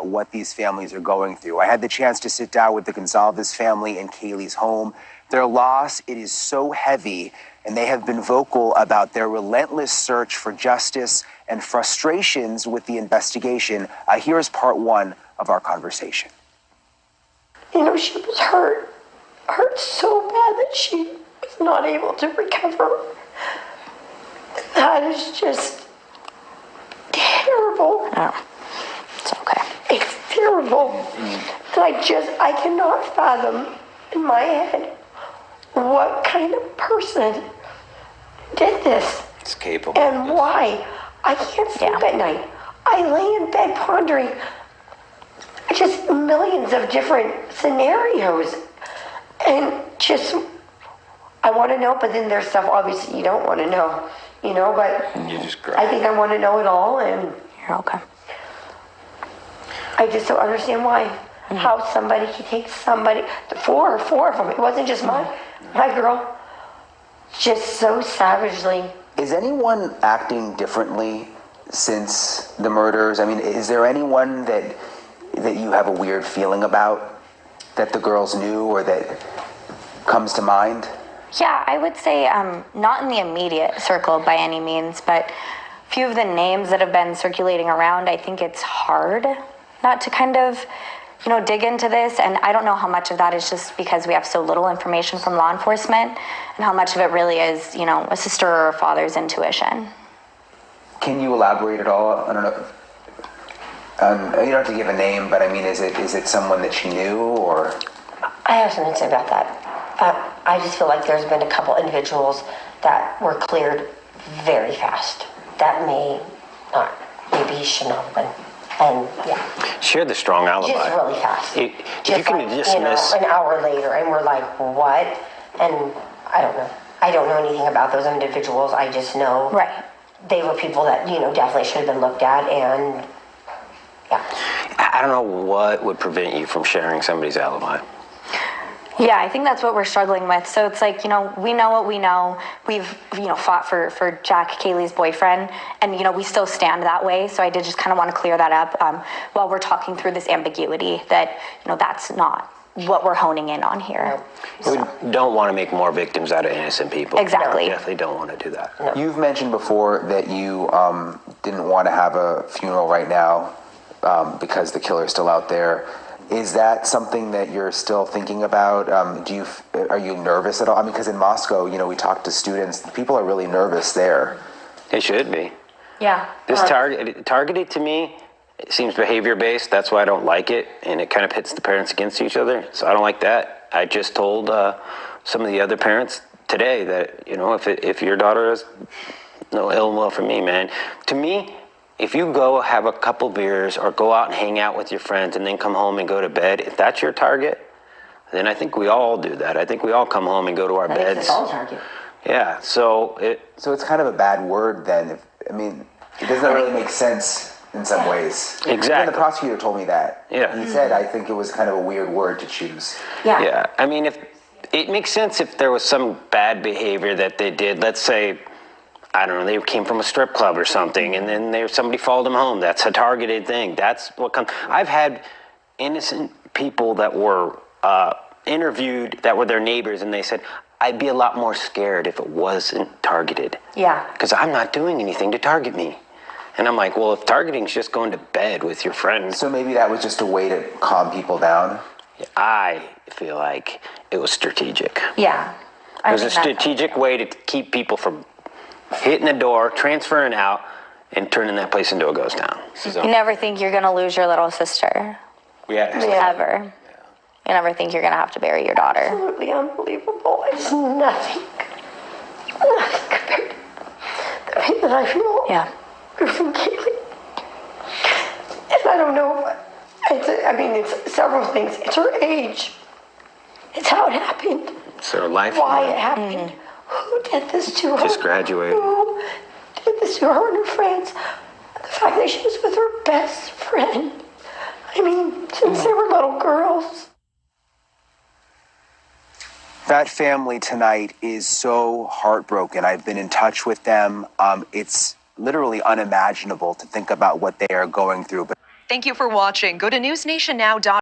what these families are going through. I had the chance to sit down with the Gonzalez family in Kaylee's home. Their loss, it is so heavy, and they have been vocal about their relentless search for justice and frustrations with the investigation. Here's part one of our conversation. You know, she was hurt so bad that she was not able to recover. That is just terrible. Oh, it's okay. It's terrible. And I cannot fathom in my head what kind of person did this. It's capable. And why. I can't sleep at night. I lay in bed pondering just millions of different scenarios. And just, I want to know, but then there's stuff obviously you don't want to know, you know, but You just cry. I think I want to know it all, and You're okay. I just don't understand why. How somebody can take somebody, four of them, it wasn't just my girl, just so savagely. Is anyone acting differently since the murders? I mean, is there anyone that you have a weird feeling about that the girls knew or that comes to mind? Yeah, I would say not in the immediate circle by any means, but a few of the names that have been circulating around, I think it's hard not to kind of, you know, dig into this. And I don't know how much of that is just because we have so little information from law enforcement and how much of it really is, you know, a sister or a father's intuition. Can you elaborate at all? I don't know. You don't have to give a name, but I mean, is it someone that she knew, or? I have something to say about that. I just feel like there's been a couple individuals that were cleared very fast. That may not, maybe he shouldn't have been. And yeah. She had the strong alibi. Just really fast. If just you can like, dismiss... an hour later, and we're like, what? And I don't know. I don't know anything about those individuals. I just know they were people that, you know, definitely should have been looked at, and yeah. I don't know what would prevent you from sharing somebody's alibi. Yeah, I think that's what we're struggling with. So it's like, you know, we know what we know. We've, you know, fought for Jack, Kaylee's boyfriend, and, you know, we still stand that way. So I did just kind of want to clear that up while we're talking through this ambiguity that, you know, that's not what we're honing in on here. We don't want to make more victims out of innocent people. Exactly. We definitely don't want to do that. No. You've mentioned before that you didn't want to have a funeral right now because the killer's still out there. Is that something that you're still thinking about? Are you nervous at all? I mean, because in Moscow, you know, we talked to students. People are really nervous there. They should be. Yeah. This targeted to me, it seems behavior-based. That's why I don't like it, and it kind of pits the parents against each other. So I don't like that. I just told some of the other parents today that, you know, if your daughter has no ill will for me, man. To me, if you go have a couple beers or go out and hang out with your friends and then come home and go to bed, if that's your target, then I think we all do that. I think we all come home and go to our beds. It's all target. Yeah, so it's kind of a bad word then. It doesn't really make sense in some ways. Exactly. Even the prosecutor told me that. Yeah. He said, I think it was kind of a weird word to choose. Yeah. Yeah, I mean, if it makes sense if there was some bad behavior that they did. Let's say, I don't know, they came from a strip club or something, and then somebody followed them home. That's a targeted thing. That's what comes. I've had innocent people that were interviewed that were their neighbors, and they said, I'd be a lot more scared if it wasn't targeted. Yeah. Because I'm not doing anything to target me. And I'm like, well, if targeting's just going to bed with your friends. So maybe that was just a way to calm people down? I feel like it was strategic. Yeah. It was a strategic way to keep people from hitting the door, transferring out, and turning that place into a ghost town. So, You never think you're going to lose your little sister. Ever. You never think you're going to have to bury your daughter. Absolutely unbelievable. It's nothing compared to the pain that I feel. Yeah. From Kaylee. And I don't know, it's several things. It's her age. It's how it happened. It's her life. Why it happened. Who did this to her? Just graduated. Who did this to her and her friends? The fact that she was with her best friend. I mean, since they were little girls. That family tonight is so heartbroken. I've been in touch with them. It's literally unimaginable to think about what they are going through. But Thank you for watching. Go to newsnationnow.com.